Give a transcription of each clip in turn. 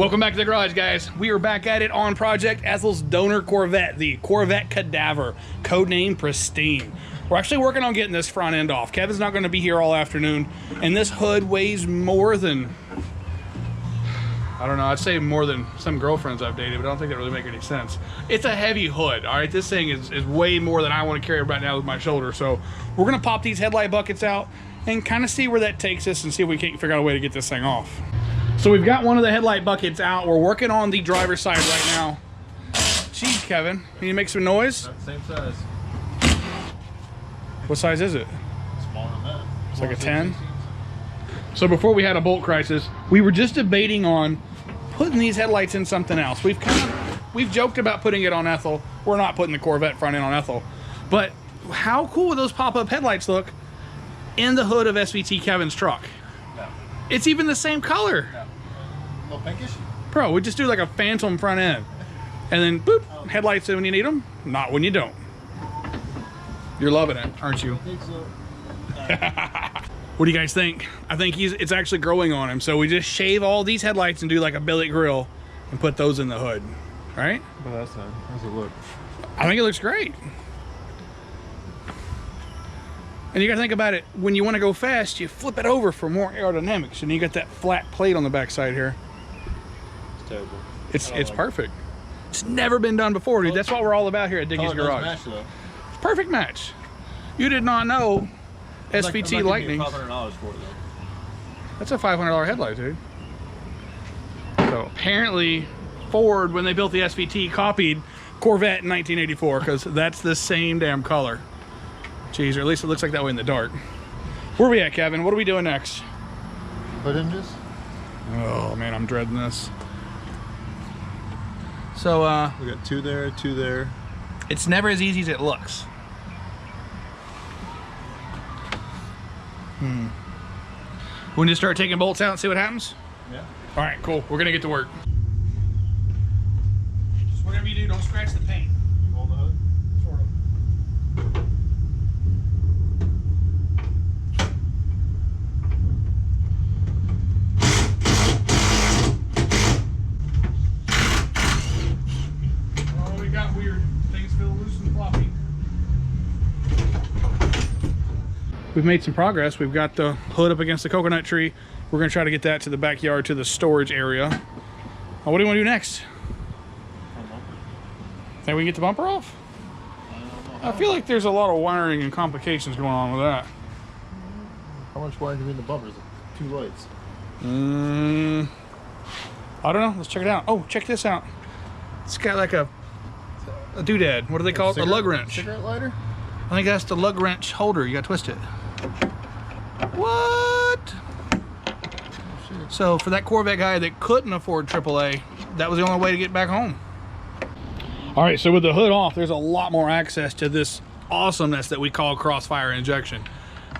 Welcome back to the garage, guys. We are back at it on Project Ethel's donor Corvette, the Corvette Cadaver, codename Pristine. We're actually working on getting this front end off. Kevin's not going to be here all afternoon, and this hood weighs more than, I don't know, I'd say more than some girlfriends I've dated, but I don't think that really make any sense. It's a heavy hood, all right? This thing is way more than I want to carry right now with my shoulder, so we're going to pop these headlight buckets out and kind of see where that takes us and see if we can't figure out a way to get this thing off. So we've got one of the headlight buckets out. We're working on the driver's side right now. Jeez, Kevin, can you make some noise? Same size. What size is it? Smaller than that. It's like a 10. So before we had a bolt crisis, we were just debating on putting these headlights in something else. We've joked about putting it on Ethel. We're not putting the Corvette front end on Ethel. But how cool would those pop-up headlights look in the hood of SVT Kevin's truck? No. It's even the same color. No. A little pinkish? Bro, we just do like a phantom front end. And then boop, headlights when you need them, not when you don't. You're loving it, aren't you? I think so. What do you guys think? I think it's actually growing on him. So we just shave all these headlights and do like a billet grill and put those in the hood, right? Oh, that's nice. How's it look? I think it looks great. And you gotta think about it, when you wanna go fast, you flip it over for more aerodynamics, and you got that flat plate on the backside here. It's terrible. It's perfect. It's never been done before, dude. That's what we're all about here at Dicky's Garage. Match, though. Perfect match. You did not know SVT Lightning. $500 for it, though. That's a $500 headlight, dude. So apparently Ford, when they built the SVT, copied Corvette in 1984, because that's the same damn color. Jeez, or at least it looks like that way in the dark. Where are we at, Kevin? What are we doing next? Hood hinges? Oh man, I'm dreading this. So We got two there, two there. it's never as easy as it looks. We need to start taking bolts out and see what happens? Yeah. All right, cool. We're gonna get to work. Just whatever you do, don't scratch the paint. You hold the hood? Sort of. Oh, we got weird. Things feel loose and floppy. We've made some progress. We've got the hood up against the coconut tree. We're gonna try to get that to the backyard, to the storage area. What do you want to do next? Think we can get the bumper off? I feel like there's a lot of wiring and complications going on with that. How much wiring do you mean the bumpers? Two lights. I don't know. Let's check it out. Oh, check this out. It's got like a doodad. What do they call it? A lug wrench. Cigarette lighter? I think that's the lug wrench holder. You gotta twist it. What? So for that Corvette guy that couldn't afford AAA, that was the only way to get back home. All right, so with the hood off, there's a lot more access to this awesomeness that we call crossfire injection.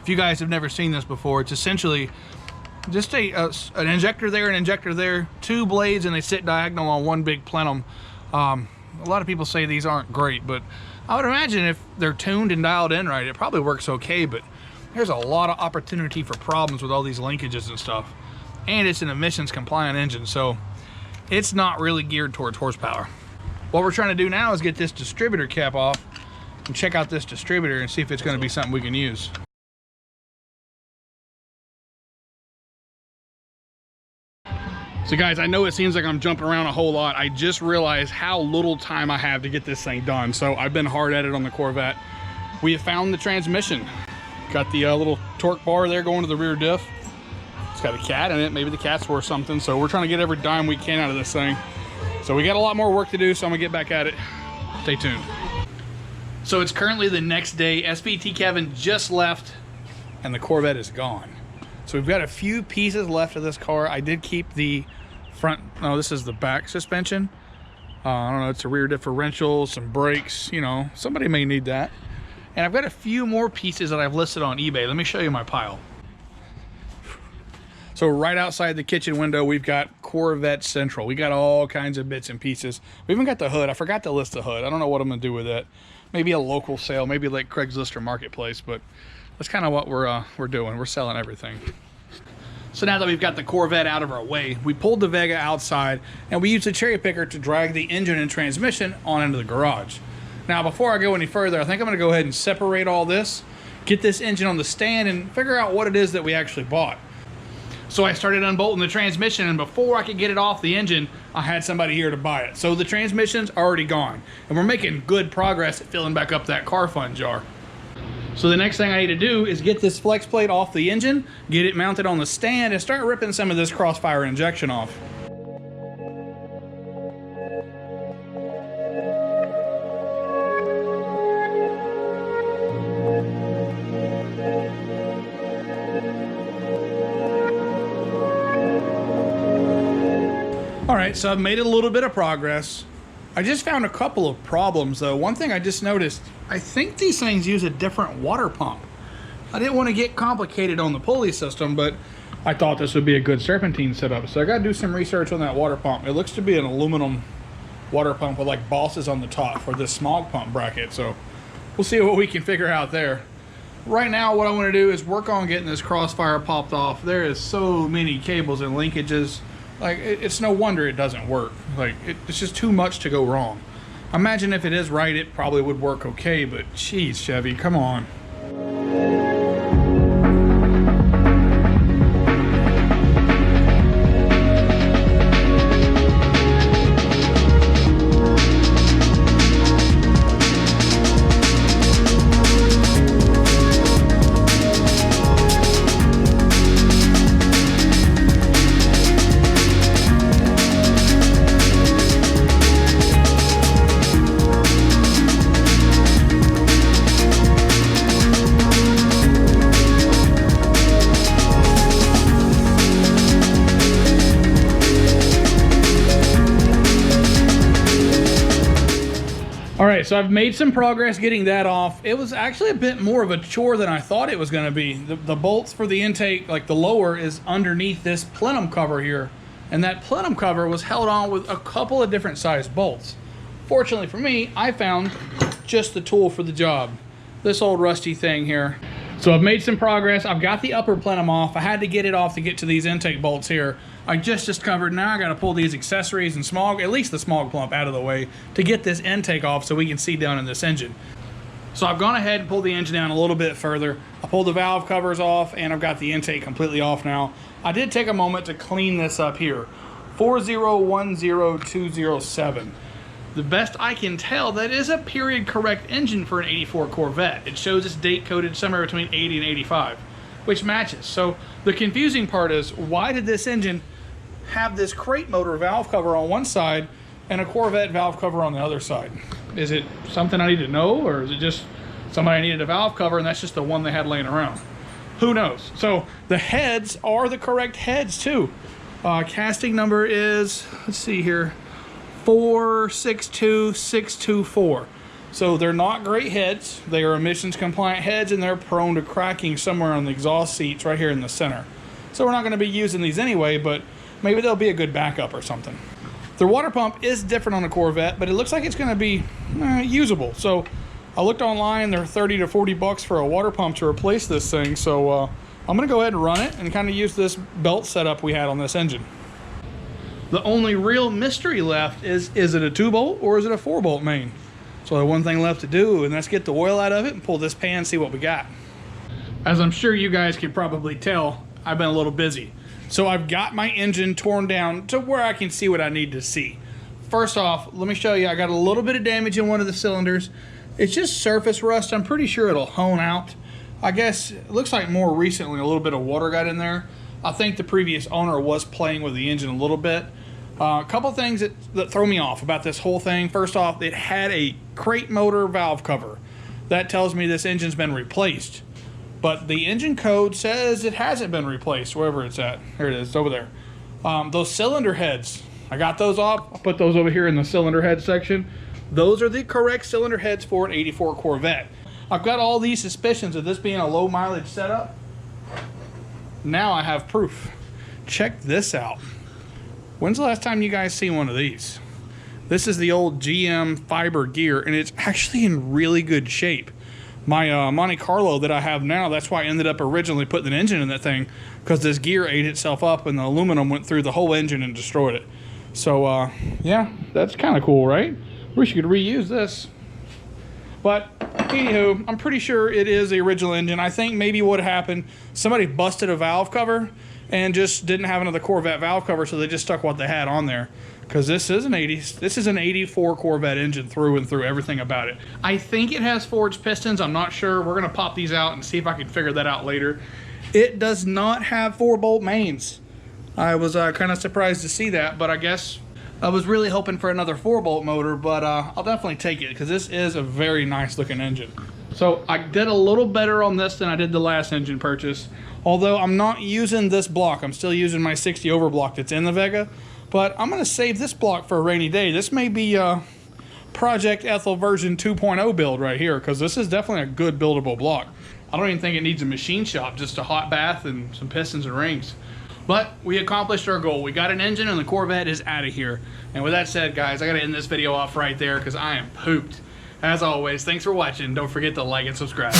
If you guys have never seen this before, it's essentially just an injector there, an injector there, two blades, and they sit diagonal on one big plenum. A lot of people say these aren't great, but I would imagine if they're tuned and dialed in right, it probably works okay, but there's a lot of opportunity for problems with all these linkages and stuff. And it's an emissions compliant engine, so it's not really geared towards horsepower. What we're trying to do now is get this distributor cap off and check out this distributor and see if it's going to be something we can use. So guys, I know it seems like I'm jumping around a whole lot. I just realized how little time I have to get this thing done. So I've been hard at it on the Corvette. We have found the transmission. Got the little torque bar there going to the rear diff. It's got a cat in it. Maybe the cat's worth something. So we're trying to get every dime we can out of this thing. So we got a lot more work to do, so I'm gonna get back at it. Stay tuned. So it's currently the next day. SVT Kevin just left and the Corvette is gone. So we've got a few pieces left of this car. I did keep the front, no, this is the back suspension. I don't know, it's a rear differential, some brakes, you know, somebody may need that. And I've got a few more pieces that I've listed on eBay. Let me show you my pile. So right outside the kitchen window, we've got Corvette Central. We got all kinds of bits and pieces. We even got the hood. I forgot to list the hood. I don't know what I'm gonna do with it. Maybe a local sale, maybe like Craigslist or Marketplace, but that's kind of what we're doing. We're selling everything. So now that we've got the Corvette out of our way, we pulled the Vega outside and we used a cherry picker to drag the engine and transmission on into the garage. Now, before I go any further, I think I'm gonna go ahead and separate all this, get this engine on the stand, and figure out what it is that we actually bought. So I started unbolting the transmission, and before I could get it off the engine, I had somebody here to buy it. So the transmission's already gone, and we're making good progress at filling back up that car fund jar. So the next thing I need to do is get this flex plate off the engine, get it mounted on the stand, and start ripping some of this crossfire injection off. All right, so I've made a little bit of progress. I just found a couple of problems though. One thing I just noticed, I think these things use a different water pump. I didn't want to get complicated on the pulley system, but I thought this would be a good serpentine setup. So I got to do some research on that water pump. It looks to be an aluminum water pump with like bosses on the top for this smog pump bracket. So we'll see what we can figure out there. Right now, what I want to do is work on getting this crossfire popped off. There is so many cables and linkages. Like, it's no wonder it doesn't work. Like, it's just too much to go wrong. Imagine if it is right, it probably would work okay, but geez, Chevy, come on. All right, so I've made some progress getting that off. It was actually a bit more of a chore than I thought it was gonna be. The bolts for the intake, like the lower, is underneath this plenum cover here. And that plenum cover was held on with a couple of different sized bolts. Fortunately for me, I found just the tool for the job. This old rusty thing here. So I've made some progress. I've got the upper plenum off. I had to get it off to get to these intake bolts here. I just discovered now I gotta pull these accessories and smog, at least the smog pump, out of the way to get this intake off so we can see down in this engine. So I've gone ahead and pulled the engine down a little bit further. I pulled the valve covers off and I've got the intake completely off now. I did take a moment to clean this up here. 4010207. The best I can tell, that is a period correct engine for an 84 Corvette. It shows it's date coded somewhere between 80 and 85, which matches. So the confusing part is, why did this engine have this crate motor valve cover on one side and a Corvette valve cover on the other side? Is it something I need to know, or is it just somebody needed a valve cover and that's just the one they had laying around? Who knows? So the heads are the correct heads too. Casting number is, let's see here, 462624. So they're not great heads. They are emissions compliant heads, and they're prone to cracking somewhere on the exhaust seats right here in the center. So we're not going to be using these anyway, but maybe they'll be a good backup or something. The water pump is different on the Corvette, but it looks like it's going to be usable. So I looked online, they're 30 to 40 bucks for a water pump to replace this thing. So I'm going to go ahead and run it and kind of use this belt setup we had on this engine. The only real mystery left is it a 2-bolt or is it a 4-bolt main? So the one thing left to do, and that's get the oil out of it and pull this pan and see what we got. As I'm sure you guys can probably tell, I've been a little busy. So I've got my engine torn down to where I can see what I need to see. First off, let me show you, I got a little bit of damage in one of the cylinders. It's just surface rust. I'm pretty sure it'll hone out. I guess it looks like more recently a little bit of water got in there. I think the previous owner was playing with the engine a little bit. A couple things that throw me off about this whole thing. First off, it had a crate motor valve cover. That tells me this engine's been replaced. But the engine code says it hasn't been replaced, wherever it's at. Here it is, it's over there. Those cylinder heads, I got those off. I'll put those over here in the cylinder head section. Those are the correct cylinder heads for an 84 Corvette. I've got all these suspicions of this being a low mileage setup. Now I have proof. Check this out. When's the last time you guys seen one of these? This is the old GM fiber gear, and it's actually in really good shape. My Monte Carlo that I have now, that's why I ended up originally putting an engine in that thing. because this gear ate itself up and the aluminum went through the whole engine and destroyed it. So yeah, that's kind of cool, right? Wish you could reuse this. But anywho, I'm pretty sure it is the original engine. I think maybe what happened, somebody busted a valve cover and just didn't have another Corvette valve cover, so they just stuck what they had on there. Because this is an 84 Corvette engine through and through, everything about it. I think it has forged pistons. I'm not sure. We're gonna pop these out and see if I can figure that out later. It does not have 4-bolt mains. I was kind of surprised to see that, but I guess I was really hoping for another 4-bolt motor, but I'll definitely take it because this is a very nice looking engine. So I did a little better on this than I did the last engine purchase. Although I'm not using this block. I'm still using my 60 over block that's in the Vega. But I'm gonna save this block for a rainy day. This may be Project Ethel version 2.0 build right here, because this is definitely a good buildable block. I don't even think it needs a machine shop, just a hot bath and some pistons and rings. But we accomplished our goal. We got an engine and the Corvette is out of here. And with that said, guys, I gotta end this video off right there because I am pooped. As always, thanks for watching. Don't forget to like and subscribe.